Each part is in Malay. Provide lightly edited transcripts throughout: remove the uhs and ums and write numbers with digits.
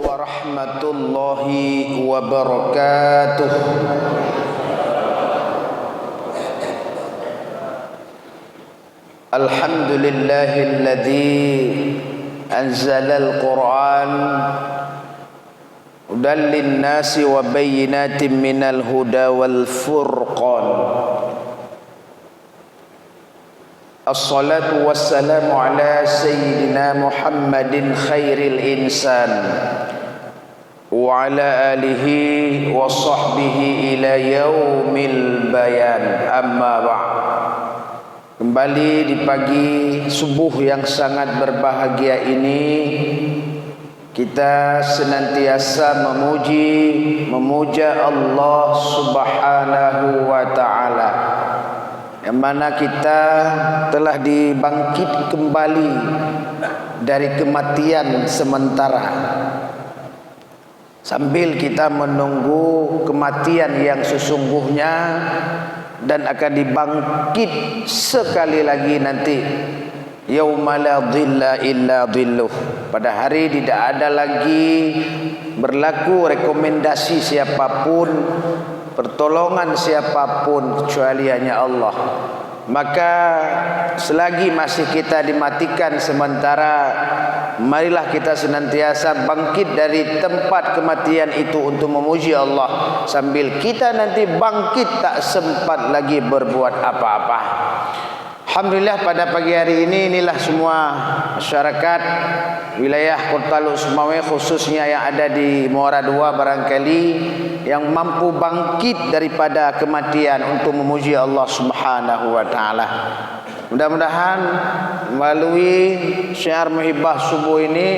warahmatullahi wabarakatuh. Alhamdulillahilladzi anzalal Qur'an hudan linnasi wa bayyinatin minal huda wal furqan. Assalatu wassalamu ala sayyidina Muhammadin khairil insan wa ala alihi wa sahbihi ila yaumil bayan. Amma ba'd. Kembali di pagi subuh yang sangat berbahagia ini, kita senantiasa memuja Allah Subhanahu wa ta'ala, yang mana kita telah dibangkit kembali dari kematian sementara, sambil kita menunggu kematian yang sesungguhnya dan akan dibangkit sekali lagi nanti, yauma la dhilla illa dhilluh. Pada hari tidak ada lagi berlaku rekomendasi siapapun, pertolongan siapapun kecuali hanya Allah. Maka selagi masih kita dimatikan sementara, marilah kita senantiasa bangkit dari tempat kematian itu untuk memuji Allah, sambil kita nanti bangkit tak sempat lagi berbuat apa-apa. Alhamdulillah, pada pagi hari ini inilah semua masyarakat wilayah Kota Luk Sumawe, khususnya yang ada di Muara II barangkali, yang mampu bangkit daripada kematian untuk memuji Allah Subhanahu wa ta'ala. Mudah-mudahan melalui syiar muhibah subuh ini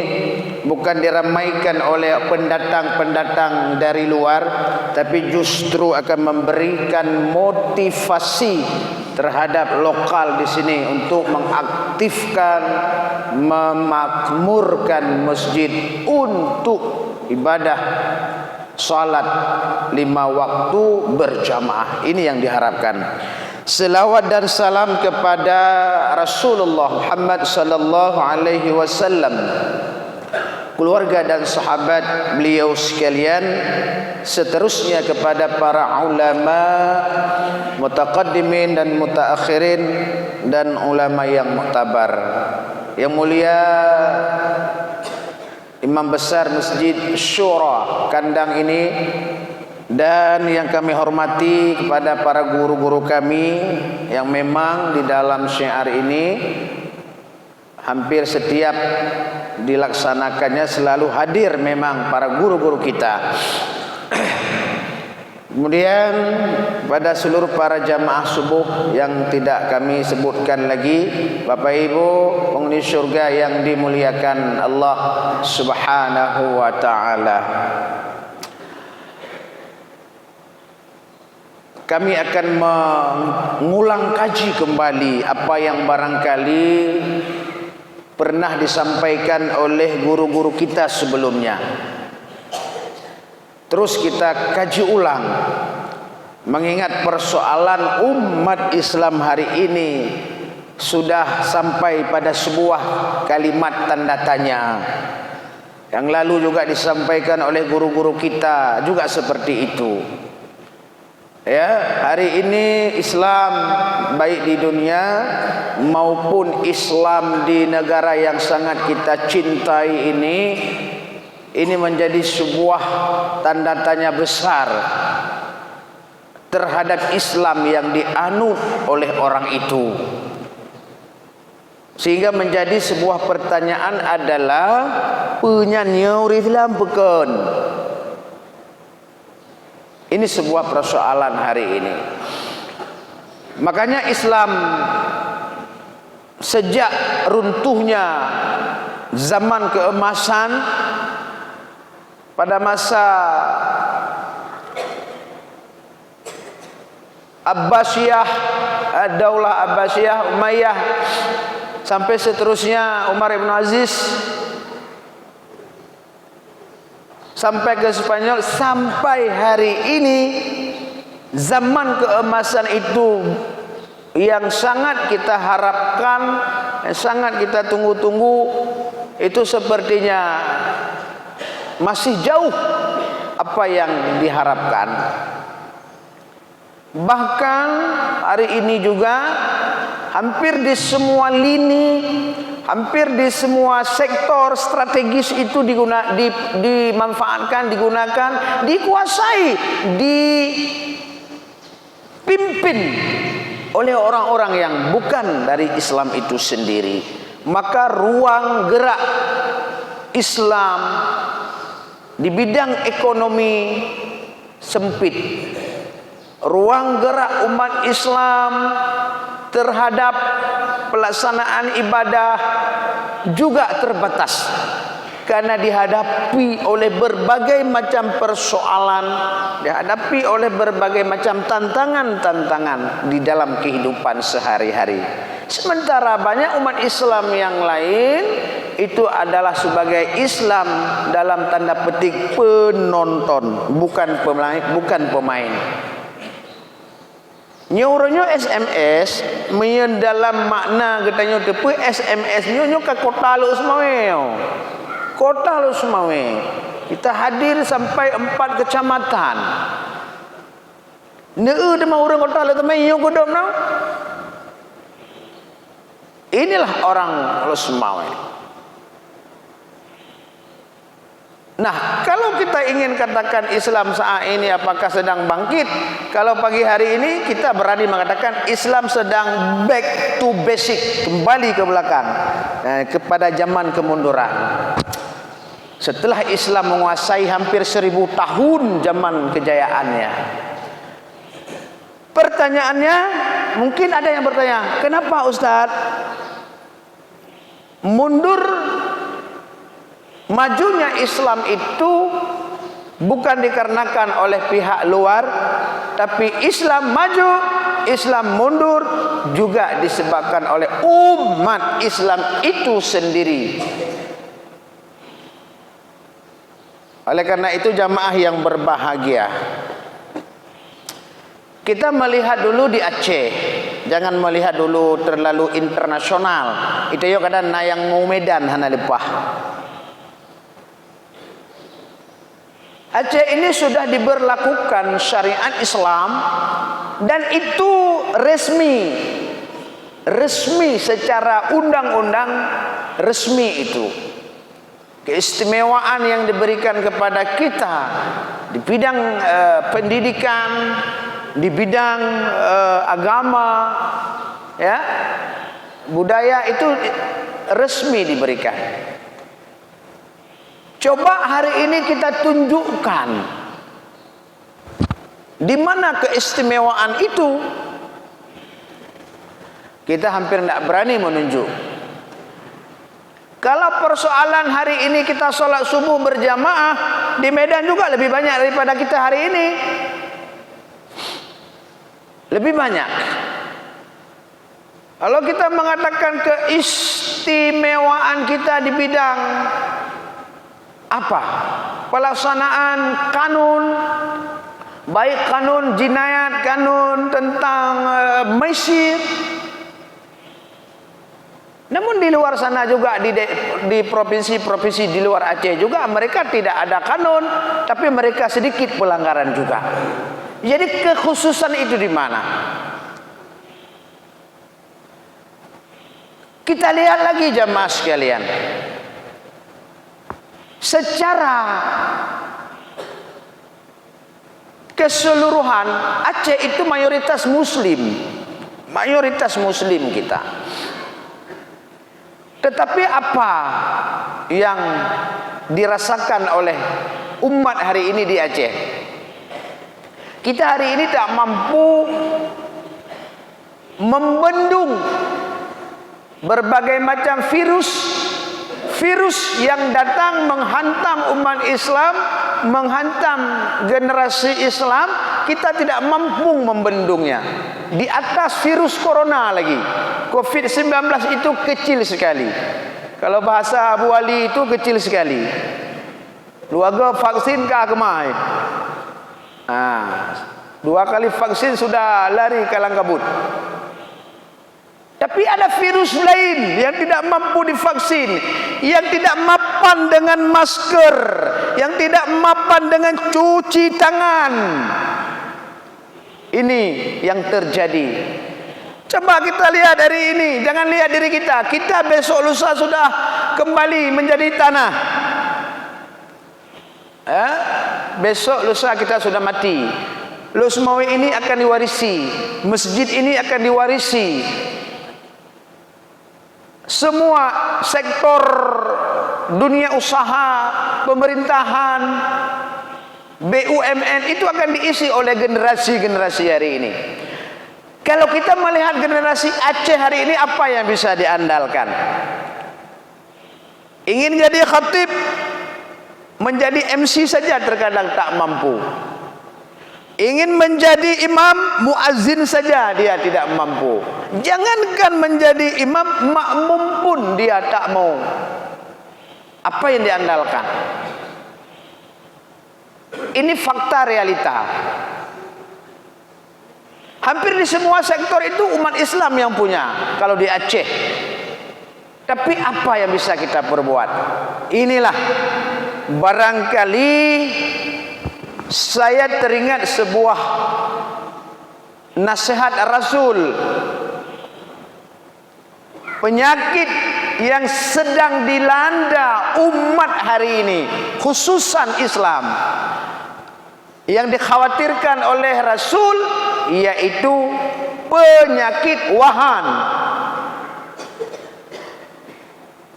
bukan diramaikan oleh pendatang-pendatang dari luar, tapi justru akan memberikan motivasi terhadap lokal di sini untuk mengaktifkan, memakmurkan masjid untuk ibadah salat 5 waktu berjamaah. Ini yang diharapkan. Selawat dan salam kepada Rasulullah Muhammad sallallahu alaihi wasallam, keluarga dan sahabat beliau sekalian, seterusnya kepada para ulama mutaqaddimin dan mutaakhirin dan ulama yang muktabar. Yang mulia Imam Besar Masjid Syura Kandang ini, dan yang kami hormati kepada para guru-guru kami yang memang di dalam syiar ini hampir setiap dilaksanakannya selalu hadir memang para guru-guru kita. Kemudian pada seluruh para jamaah subuh yang tidak kami sebutkan lagi, Bapak Ibu penghuni syurga yang dimuliakan Allah Subhanahu wa ta'ala, kami akan mengulang kaji kembali apa yang barangkali pernah disampaikan oleh guru-guru kita sebelumnya. Terus kita kaji ulang, mengingat persoalan umat Islam hari ini sudah sampai pada sebuah kalimat tanda tanya. Yang lalu juga disampaikan oleh guru-guru kita juga seperti itu. Ya, hari ini Islam baik di dunia maupun Islam di negara yang sangat kita cintai ini menjadi sebuah tanda tanya besar terhadap Islam yang dianut oleh orang itu. Sehingga menjadi sebuah pertanyaan adalah, penyanyi Islam bukan? Ini sebuah persoalan hari ini. Makanya Islam sejak runtuhnya zaman keemasan pada masa Abbasiyah, Daulah Abbasiyah, Umayyah, sampai seterusnya Umar ibn Aziz, sampai ke Spanyol, sampai hari ini zaman keemasan itu yang sangat kita harapkan, yang sangat kita tunggu-tunggu, itu sepertinya masih jauh apa yang diharapkan. Bahkan hari ini juga hampir di semua lini, hampir di semua sektor strategis itu dimanfaatkan, digunakan, dikuasai, dipimpin oleh orang-orang yang bukan dari Islam itu sendiri. Maka ruang gerak Islam di bidang ekonomi sempit. Ruang gerak umat Islam terhadap pelaksanaan ibadah juga terbatas, karena dihadapi oleh berbagai macam persoalan, dihadapi oleh berbagai macam tantangan-tantangan di dalam kehidupan sehari-hari. Sementara banyak umat Islam yang lain itu adalah sebagai Islam dalam tanda petik penonton, bukan pemain. Nyoronyo SMS dalam makna katanya tepu SMS nyo ke kota lu semawe. Kota lu semawe. Kita hadir sampai 4 kecamatan. Neu de mau orang kota lu temai nyo godom no. Inilah orang lu semawe. Nah, kalau kita ingin katakan Islam saat ini apakah sedang bangkit? Kalau pagi hari ini kita berani mengatakan Islam sedang back to basic, kembali ke belakang, kepada zaman kemunduran. Setelah Islam menguasai hampir 1000 tahun zaman kejayaannya. Pertanyaannya, mungkin ada yang bertanya, kenapa Ustaz mundur? Majunya Islam itu bukan dikarenakan oleh pihak luar, tapi Islam maju, Islam mundur juga disebabkan oleh umat Islam itu sendiri. Oleh karena itu jamaah yang berbahagia, kita melihat dulu di Aceh, jangan melihat dulu terlalu internasional. Itu yo kadang nayang mau Medan hana lepah. Aceh ini sudah diberlakukan syariat Islam dan itu resmi secara undang-undang, resmi itu. Keistimewaan yang diberikan kepada kita di bidang pendidikan, di bidang agama, ya, budaya itu resmi diberikan. Coba hari ini kita tunjukkan di mana keistimewaan itu. Kita hampir tidak berani menunjuk. Kalau persoalan hari ini kita sholat subuh berjamaah di Medan juga lebih banyak daripada kita hari ini. Lebih banyak. Kalau kita mengatakan keistimewaan kita di bidang apa? Pelaksanaan kanun, baik kanun jinayat, kanun tentang maisir. Namun di luar sana juga di provinsi-provinsi di luar Aceh juga mereka tidak ada kanun, tapi mereka sedikit pelanggaran juga. Jadi kekhususan itu di mana? Kita lihat lagi jamaah sekalian. Secara keseluruhan Aceh itu mayoritas muslim kita. Tetapi apa yang dirasakan oleh umat hari ini di Aceh? Kita hari ini tak mampu membendung berbagai macam virus yang datang menghantam umat Islam, menghantam generasi Islam. Kita tidak mampu membendungnya. Di atas virus corona lagi, COVID-19 itu kecil sekali. Kalau bahasa Abu Ali itu kecil sekali. Luaga vaksin kah kemai? 2 kali vaksin sudah lari kalang kabut. Tapi ada virus lain yang tidak mampu divaksin, yang tidak mapan dengan masker, yang tidak mapan dengan cuci tangan. Ini yang terjadi. Coba kita lihat hari ini, jangan lihat diri kita. Kita besok lusa sudah kembali menjadi tanah. Besok lusa kita sudah mati. Losmawi ini akan diwarisi, masjid ini akan diwarisi. Semua sektor dunia usaha, pemerintahan, BUMN itu akan diisi oleh generasi-generasi hari ini. Kalau kita melihat generasi Aceh hari ini, apa yang bisa diandalkan? Ingin jadi khatib, menjadi MC saja terkadang tak mampu. Ingin menjadi imam, muazzin saja dia tidak mampu. Jangankan menjadi imam, makmum pun dia tak mau. Apa yang diandalkan? Ini fakta realita. Hampir di semua sektor itu umat Islam yang punya, kalau di Aceh. Tapi apa yang bisa kita perbuat? Inilah barangkali saya teringat sebuah nasihat Rasul. Penyakit yang sedang dilanda umat hari ini, khususan Islam, yang dikhawatirkan oleh Rasul, yaitu penyakit wahan.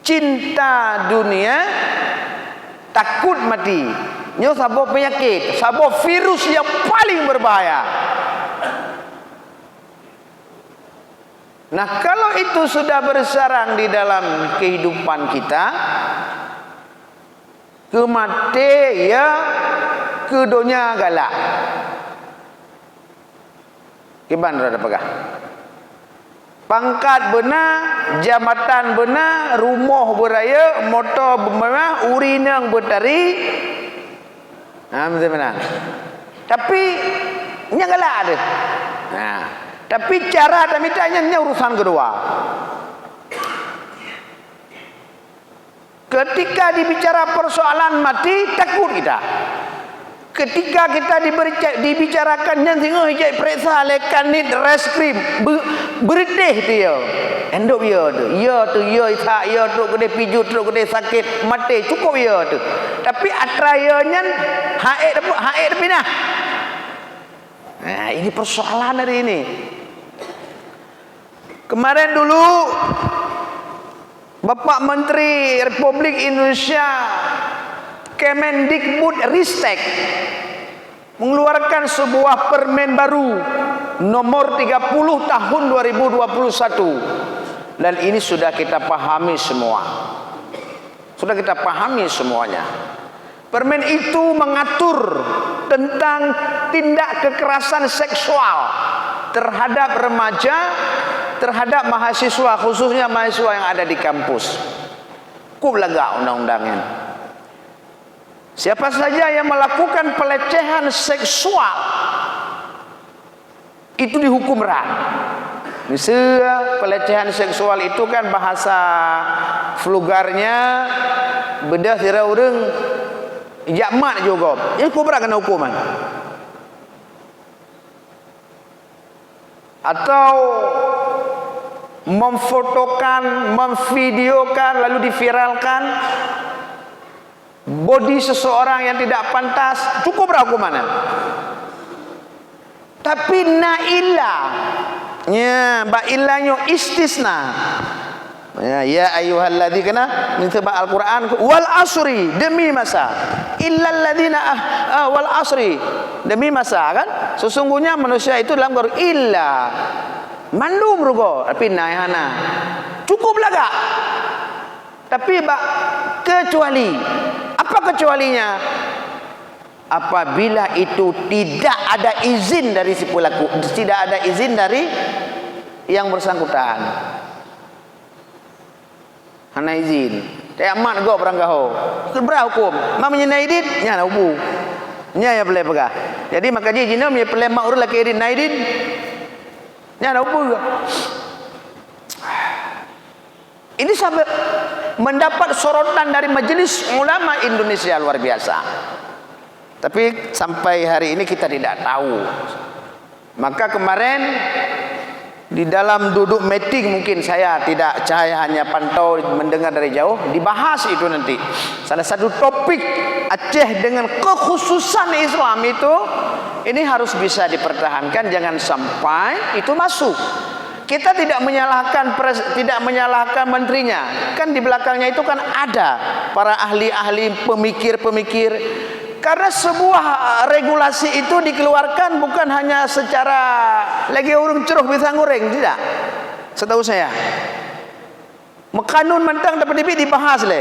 Cinta dunia, takut mati. Ini sebuah penyakit, sebuah virus yang paling berbahaya. Nah, kalau itu sudah bersarang di dalam kehidupan kita, kemate ya kedonya galak. Gimana ada pegah? Pangkat benar, jabatan benar, rumah beraya, motor bermewah, urinang bertari. Benar. Tapi nya galak ada. Nah, tapi cara dan mitanya urusan kedua. Ketika dibicara persoalan mati, takut kita. Ketika kita dibicarakan yang tengah hijai periksa lekan ni reskrim beritih dia. Endok dia tu. Ya tak ya tu kena pijut tu kena sakit mati cukup ya tu. Tapi atrayanya haid tapi nah. Nah, ini persoalan hari ini. Kemarin dulu Bapak Menteri Republik Indonesia Kemendikbud Ristek mengeluarkan sebuah permen baru nomor 30 tahun 2021, dan ini sudah kita pahami semua. Sudah kita pahami semuanya. Permen itu mengatur tentang tindak kekerasan seksual terhadap remaja, terhadap mahasiswa, khususnya mahasiswa yang ada di kampus. Kublaga undang-undangnya. Siapa saja yang melakukan pelecehan seksual itu dihukum berat. Misalnya pelecehan seksual itu kan bahasa vulgarnya bedah tira urang jamak juga. Ini kubra kena hukuman. Atau memfotokan, memvideokan lalu diviralkan body seseorang yang tidak pantas, cukup berapa hukumannya. Tapi nailah, ya, bailahnya istisna. Ya ayyuhalladzina min sebab Al-Quran wal asri, demi masa, illal ladzina wal asri, demi masa kan. Sesungguhnya manusia itu dalam Quran illa mandum rugo, tapi naihana cukup laga. Tapi kecuali apa kecualinya? Apabila itu tidak ada izin dari si pelaku, tidak ada izin dari yang bersangkutan. Hana izin. Tak amat go peranggaho. Seberapa hukum? Mamanya naidin, nya na ubu. Nya ya boleh pegah. Jadi maka dia jinam ya boleh mak urut laki idin naidin. Nya na ubu. Ini sampai mendapat sorotan dari Majelis Ulama Indonesia luar biasa. Tapi sampai hari ini kita tidak tahu. Maka kemarin di dalam duduk meeting, mungkin saya hanya pantau mendengar dari jauh, dibahas itu nanti. Salah satu topik Aceh dengan kekhususan Islam itu, ini harus bisa dipertahankan, jangan sampai itu masuk. Kita tidak menyalahkan menterinya. Kan di belakangnya itu kan ada para ahli-ahli, pemikir-pemikir. Karena sebuah regulasi itu dikeluarkan bukan hanya secara lagi urung ceruh pisang goreng, tidak. Setahu saya. Kanun mentang dapat dibahas leh.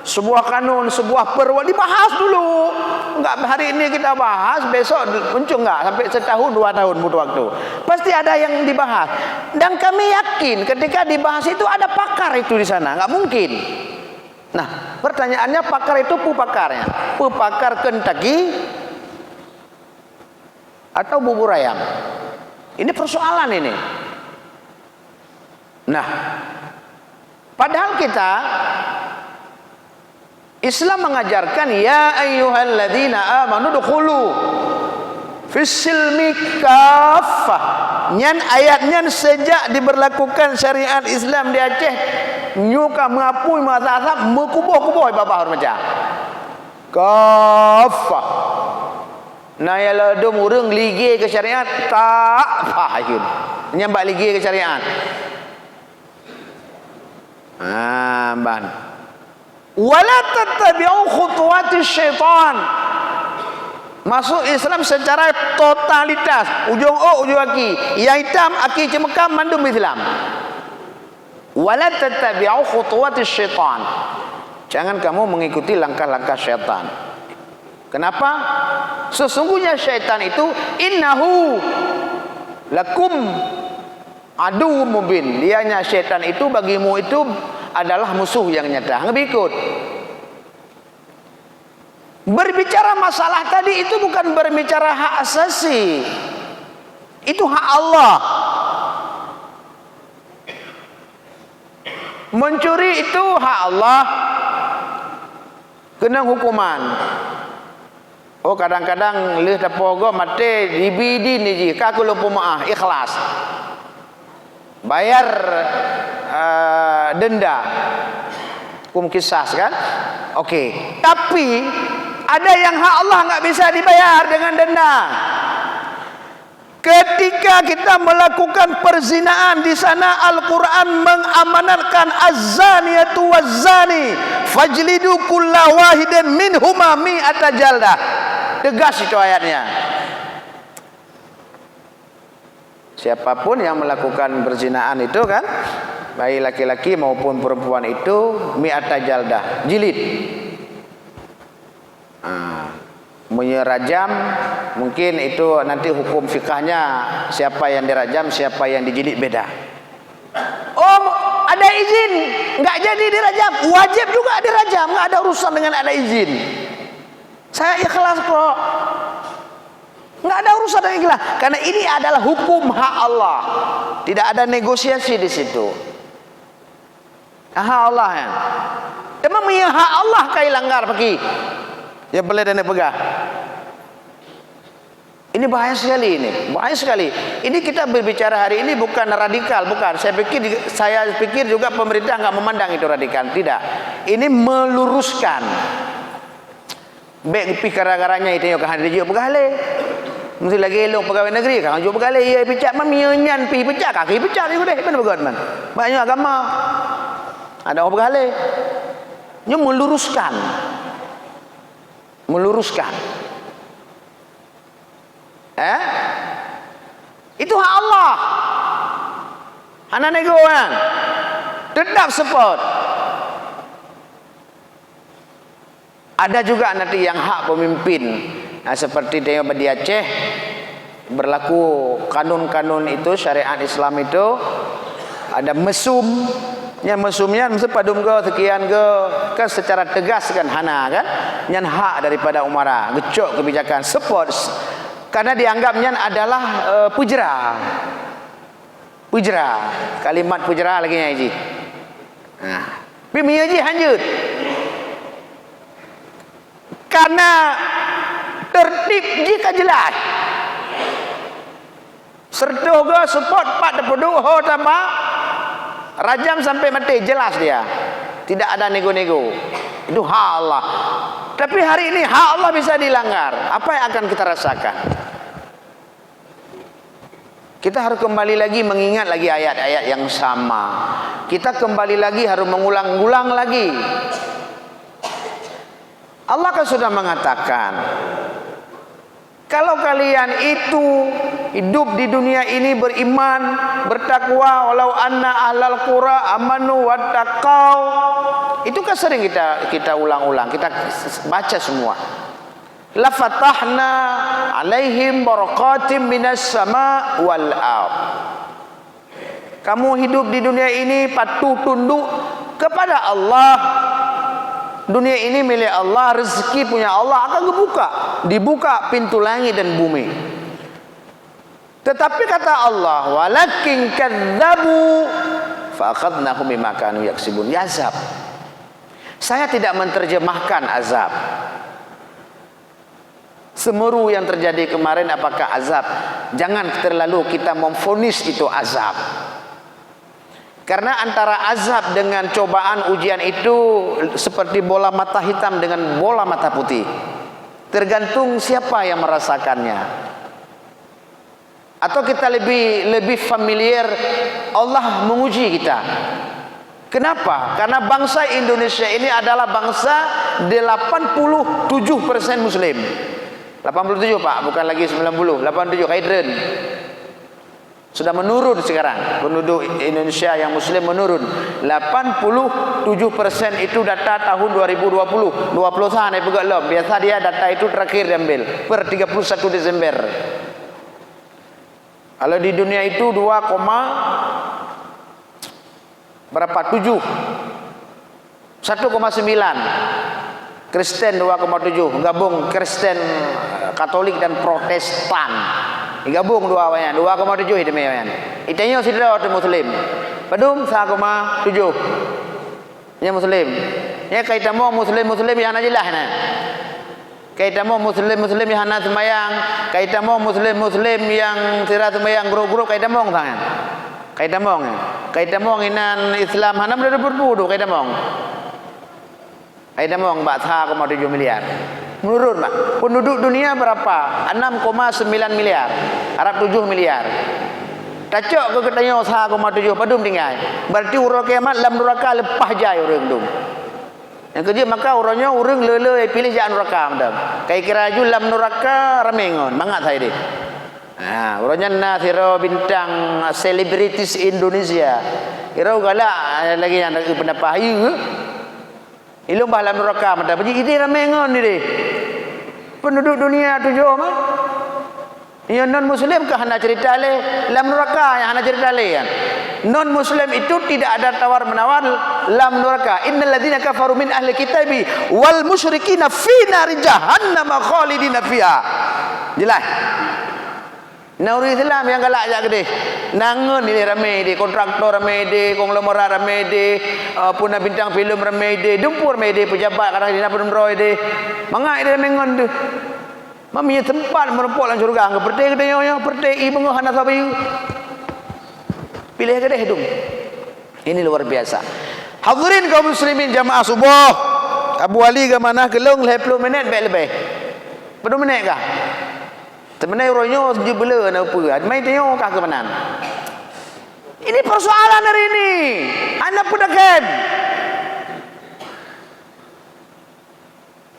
Sebuah kanun, sebuah perwa dibahas dulu. Enggak hari ini kita bahas, besok muncul enggak sampai setahun 2 tahun butuh waktu. Pasti ada yang dibahas. Dan kami yakin ketika dibahas itu ada pakar itu di sana, enggak mungkin. Nah, pertanyaannya pakar itu pakarnya. Pakar Kentucky atau bubur ayam? Ini persoalan ini. Nah, padahal kita Islam mengajarkan ya ayyuhalladzina amanu dukhulu fisilmi kaffah. Nyan ayatnya sejak diberlakukan syariat Islam di Aceh, nyuka mengapui mazhab mekubuh-kubuh bapak hormatnya. Kaffah. Nah ya ladum urang ligi ke syariat tak fahim. Nyambak ligi ke syariat. Ban. Wala tattabi'u khutuwati syaitan. Masuk Islam secara totalitas, ujung O ujung aki, yang hitam aki cemekam mandum Islam. Wala tattabi'u khutuwati syaitan. Jangan kamu mengikuti langkah-langkah syaitan. Kenapa? Sesungguhnya syaitan itu innahu lakum adu mubin. Dianya syaitan itu bagimu itu adalah musuh yang nyata. Ngebikut. Berbicara masalah tadi itu bukan berbicara hak asasi. Itu hak Allah. Mencuri itu hak Allah. Kena hukuman. Oh kadang-kadang lih tapogo mate dibidi niji kaku lupa maaf ikhlas. Bayar denda hukum kisas kan, oke. Tapi ada yang hak Allah nggak bisa dibayar dengan denda. Ketika kita melakukan perzinaan, di sana Al-Quran mengamanatkan az-zaniyatu waz-zani fajlidu kulla wahidin minhuma mi'ata jaldah. Tegas itu ayatnya. Siapapun yang melakukan perzinaan itu kan, baik laki-laki maupun perempuan itu mi'ata jaldah, jilid. Menyerajam mungkin itu nanti hukum fikahnya siapa yang dirajam, siapa yang dijilid beda. Oh, ada izin, nggak jadi dirajam, wajib juga dirajam, nggak ada urusan dengan ada izin. Saya ikhlas kok. Nggak ada urusan dengan ikhlas, karena ini adalah hukum hak Allah. Tidak ada negosiasi di situ. Hak Allah ya. Memang yang hak Allah kai langgar pergi. Ya boleh dan pegah. Ini bahaya sekali ini, bahaya sekali. Ini kita berbicara hari ini bukan radikal, bukan. Saya pikir juga pemerintah nggak memandang itu radikal, tidak. Ini meluruskan. Baik pikir-garanya itu yang akan dijual pegale. Mesti lagi elok pegawai negeri kan jual pegale ia pecah mamianyan pi pecah kaki pecah itu deh mana begot man. Banyak agama. Ada orang pegale. Ini meluruskan. Meluruskan. Itu hak Allah. Anak nego kan. Tetap support. Ada juga nanti yang hak pemimpin. Nah, seperti di Aceh berlaku kanun-kanun itu syariat Islam itu ada mesum. Yang mesumnya mesti padum ke sekian ke kan secara tegas kan hana kan. Yang hak daripada umara, gecok kebijakan support. Karena dianggapnya adalah pujra. Pujra, kalimat pujra lagi nya Haji. Tapi menyaji hanyut. Karena tertib jika jelas. Serta ke support 40 ho tambah rajam sampai mati, jelas dia. Tidak ada nego-nego. Itu hak Allah. Tapi hari ini hak Allah bisa dilanggar. Apa yang akan kita rasakan? Kita harus kembali lagi mengingat lagi ayat-ayat yang sama. Kita kembali lagi harus mengulang-ulang lagi. Allah kan sudah mengatakan, kalau kalian itu hidup di dunia ini beriman, bertakwa, walau anna ahlal qura amanu wattaqau. Itu kan sering kita ulang-ulang, kita baca semua. La fatahna alaihim barakatim minas sama wal ard. Kamu hidup di dunia ini patuh tunduk kepada Allah. Dunia ini milik Allah, rezeki punya Allah, akan dibuka pintu langit dan bumi. Tetapi kata Allah, walakin kadzabu fa akhadnahum bima kanu yaksibun. Azab. Saya tidak menerjemahkan azab. Semeru yang terjadi kemarin apakah azab? Jangan terlalu kita memvonis itu azab. Karena antara azab dengan cobaan ujian itu seperti bola mata hitam dengan bola mata putih. Tergantung siapa yang merasakannya. Atau kita lebih familiar Allah menguji kita. Kenapa? Karena bangsa Indonesia ini adalah bangsa 87% Muslim. 87 Pak, bukan lagi 90, 87 Kaidren. Sudah menurun sekarang. Penduduk Indonesia yang Muslim menurun. 87% itu data tahun 2020. 20 tahun pegang lom. Biasa dia data itu terakhir diambil per 31 Desember. Kalau di dunia itu 2, berapa? 7. 1,9. Kristen 2,7. Gabung Kristen, Katolik dan Protestan. Gabung 2,7 itu memang. Itanya sudah orang Muslim. Padum 1,7. Nya Muslim. Ya kaitan mo Muslim yang najilah na. Kaitan mo Muslim yang hana semayang, kaitan mo Muslim yang tira semayang grup-grup kaitan mo tangan. Kaitan mo inan Islam hana berbudu kaitan mo. Kaitan mo bahasa 1,7 miliar. Menurun Pak. Penduduk dunia berapa? 6,9 miliar. Arab 7 miliar. Tacok ke katanya 1,7 padum tinggal. Berarti urang kiamat lam neraka lepas jai urang dum. Yang kerja maka orangnya urang lele pilih jak neraka madam. Kai kira ju lam neraka ramengon. Mangat saya deh. Orangnya Nathiro bintang selebritis Indonesia. Kira galak lagi yang pendapat ayu. Ilmu bahalam neraka madam. Jadi ini ramengon ni deh. Penduduk dunia 7 mah. Yang non muslim ke hana cerita le lam neraka yang hana cerita le kan. Non muslim itu tidak ada tawar menawar lam neraka. Innal ladzina kafaru min ahli kitabi wal musyrikina fi nari jahannam khalidina fiha. Jelas. Nauri Islam yang galak jak gede. Nangun ni ramai de, kontraktor ramai de, konglomerat ramai de, puna bintang filem ramai de, dumpur ramai de, pejabat kadang dina penroy de. Mangai de mengon tu. Maminya tempat merumpuk dalam syurga. Angka pertai kita yo pertai bunga hana sabayu. Pilih gede hidung. Ini luar biasa. Hadirin kaum muslimin jamaah subuh. Abu Ali ke mana kelong 10 minit baik lebih. Berapa minit kah? Sebenarnya orangnya jubela nak apa? Main tengok kah ke mana? Ini persoalan hari ini. Anak pedagang.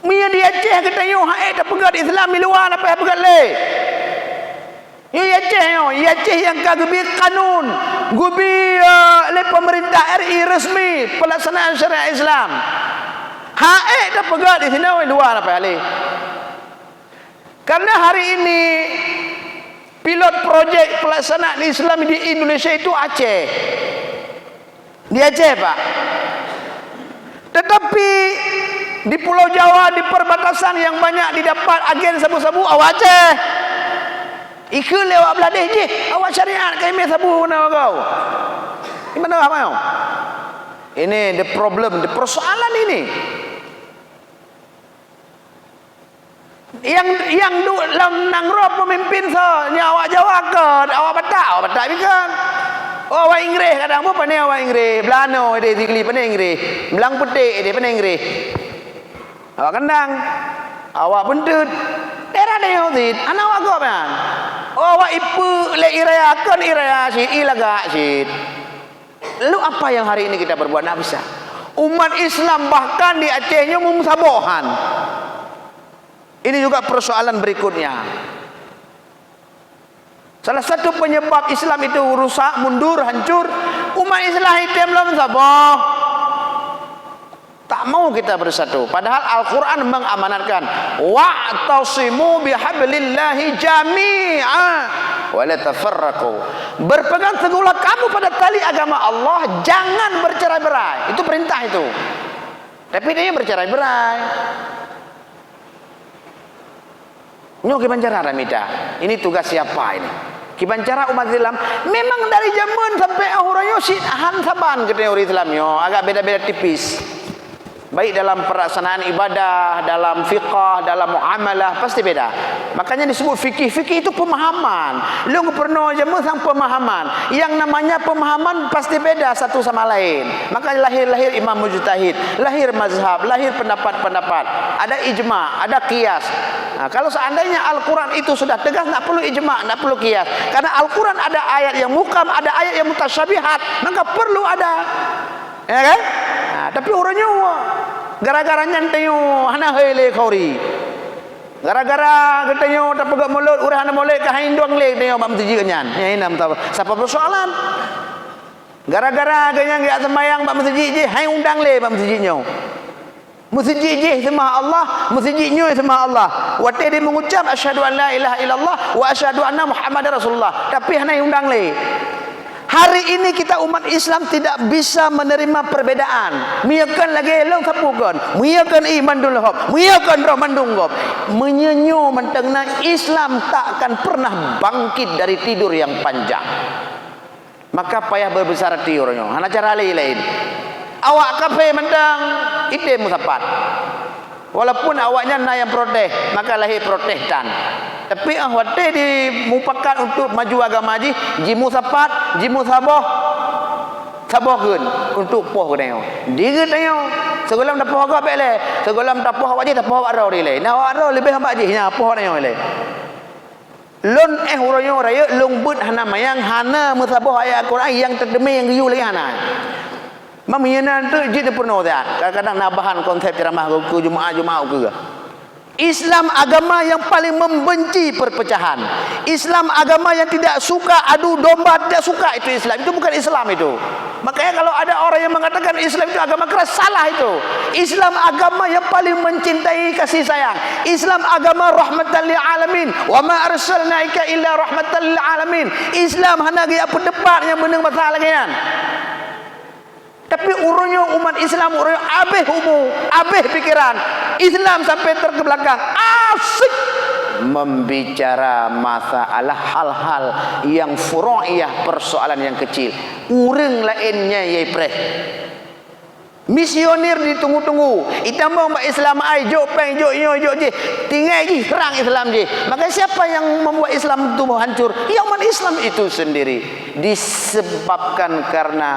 Mia di Aceh kata yo hae tak pegat Islam di luar apa pegat le. Yo Aceh yo, Aceh yang kagubi kanun, gubi le pemerintah RI resmi pelaksanaan syariat Islam. Hae tak pegat di sini di luar apa le. Karena hari ini pilot projek pelaksanaan Islam di Indonesia itu Aceh. Di Aceh, Pak. Tetapi di Pulau Jawa, di perbatasan yang banyak didapat agen sabu-sabu awak Aceh. Iku lewat beladeh je, awak syariat kami sabu mana kau. Di mana apa kau? Ini the problem, the persoalan ini. Yang dalam pemimpin awak jawabkan, awak batak kan. Oh, awak Inggeris kadang apa pandai awak Inggeris, Belano dia tikli pandai Inggeris, Belang Petik dia pandai Inggeris. Awak kendang, awak bentut, daerah dia hotit, anak awak kau kan. Oh, awak ipu le iraya kan iraya si ilaga si. Lalu apa yang hari ini kita berbuat? Tidak bisa. Umat Islam bahkan di Acehnya memusabohan. Ini juga persoalan berikutnya. Salah satu penyebab Islam itu rusak, mundur, hancur, umat Islam itu belum sabar. Tak mau kita bersatu. Padahal Al-Quran mengamanatkan, wa'tasimu bihablillahi jami'a wa la tafarraqu. Berpegang teguhlah kamu pada tali agama Allah, jangan bercerai-berai. Itu perintah itu. Tapi dia bercerai-berai. Nyo Kibancara Ramita. Ini tugas siapa ini? Kibancara umat Islam memang dari zaman sampai akhirnya si han saban ke teori Islamnya agak beda-beda tipis. Baik dalam pelaksanaan ibadah, dalam fiqh, dalam muamalah pasti beda. Makanya disebut fikih. Fikih itu pemahaman. Lu pernah jamu sang pemahaman. Yang namanya pemahaman pasti beda satu sama lain. Makanya lahir imam mujtahid, lahir mazhab, lahir pendapat-pendapat. Ada ijma, ada qiyas. Nah, kalau seandainya Al-Quran itu sudah tegas, tak perlu ijma, tak perlu qiyas. Karena Al-Quran ada ayat yang muhkam, ada ayat yang mutasyabihat, maka perlu ada. Ya kan? Nah, tapi orangnya gara-gara nyantayo hana hele khauri. Gara-gara katanya tak pegang mulut urang hana molek ka hain doang le tengok bab tuji kenyan. Ya ini nam siapa persoalan? Gara-gara ganyang ya semayang bab tuji je hain undang le bab tujinya. Masjid je sama Allah, masjidnya sama Allah. Waktu dia mengucap asyhadu an la ilaha illallah wa asyhadu anna muhammadar rasulullah, tapi hana undang le. Hari ini kita umat Islam tidak bisa menerima perbedaan. Miyakan lagi elong sapukan. Miyakan iman dulu hop. Miyakan roh mandung hop. Menyenyo mentengna Islam tak akan pernah bangkit dari tidur yang panjang. Maka payah berbesar hati orangnya. Hana cara lain. Awak kafe mentang ide musapat. Walaupun awaknya na yang protes, maka lahir Protestan. Tapi ahwate dimupakat untuk maju agama jimu sapat, jimu saboh sabohkeun untuk poh neo. Digeut neo. Segulam dah poh agak bele. Segulam dah poh awak je dah poh awak ro le. Na awak ro lebih hamba je nya poh neo le. Lon uronyo raya longbut hana mayang hana musaboh ayat Quran yang terdemi yang giyu lagi hana. Mamianan tu je pernah dah. Kadang-kadang nabahan konsep ceramah ke Jumaat ke. Islam agama yang paling membenci perpecahan. Islam agama yang tidak suka adu domba, tidak suka itu Islam. Itu bukan Islam itu. Makanya kalau ada orang yang mengatakan Islam itu agama keras, salah itu. Islam agama yang paling mencintai kasih sayang. Islam agama rahmatan lil alamin. Wa ma arsalnaika illa rahmatan lil alamin. Islam hana gaya pendepat yang meneng masalah lagi kan. Tapi urunyo umat Islam urunyo abeh humu, abeh pikiran Islam sampai terkebelakang asik membicara masalah hal-hal yang furu'iyah, persoalan yang kecil. Urang lainnya yai preh. Misioner ditunggu-tunggu. Itambah umat Islam ai jok peng jok nyo jok je. Tinggal je serang Islam je. Maka siapa yang membuat Islam itu hancur? Ya umat Islam itu sendiri. Disebabkan karena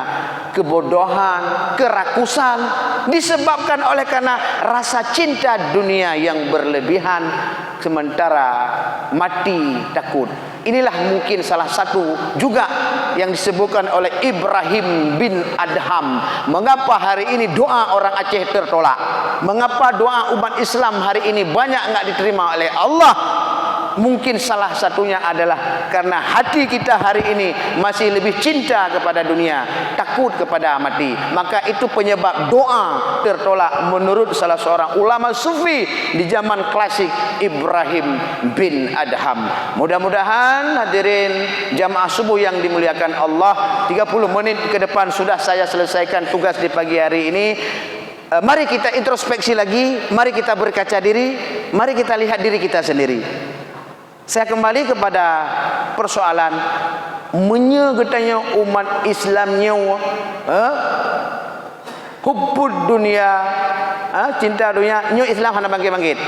kebodohan, kerakusan, disebabkan oleh karena rasa cinta dunia yang berlebihan, sementara mati takut. Inilah mungkin salah satu juga yang disebutkan oleh Ibrahim bin Adham. Mengapa hari ini doa orang Aceh tertolak? Mengapa doa umat Islam hari ini banyak enggak diterima oleh Allah? Mungkin salah satunya adalah karena hati kita hari ini masih lebih cinta kepada dunia, takut kepada mati. Maka itu penyebab doa tertolak menurut salah seorang ulama sufi di zaman klasik, Ibrahim bin Adham. Mudah-mudahan hadirin jamaah subuh yang dimuliakan Allah, 30 menit ke depan sudah saya selesaikan tugas di pagi hari ini. Mari kita introspeksi lagi, mari kita berkaca diri, mari kita lihat diri kita sendiri. Saya kembali kepada persoalan menyegetanya umat Islamnya Hubbud dunia, cinta dunia, nyu Islam hana bangkit-bangkit.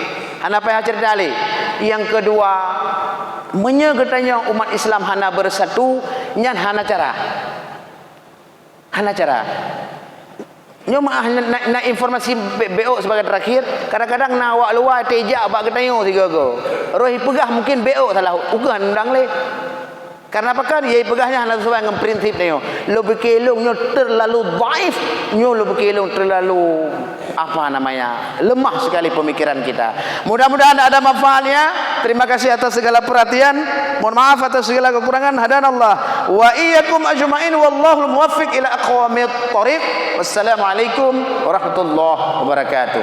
Hana payah cerita ali. Yang kedua, menyegetanya umat Islam hana bersatu, nyan hana cara. Hana cara. Nyo mah nak informasi BO sebagai terakhir, kadang-kadang nak awak luar tejak abak ketanyo tiga go. Roh pegah mungkin BO salah, ugah ndang le. Karena apa kan? Ia pegahnya hanya sesuai dengan prinsip dia. Lo berkelong nyo terlalu dhaif, nyo lo berkelong terlalu apa namanya? Lemah sekali pemikiran kita. Mudah-mudahan ada manfaatnya. Terima kasih atas segala perhatian. Mohon maaf atas segala kekurangan. Hadanallah wa iyyakum ajma'in wallahu muwaffiq ila aqwamit thoriq. Wassalamualaikum warahmatullahi wabarakatuh.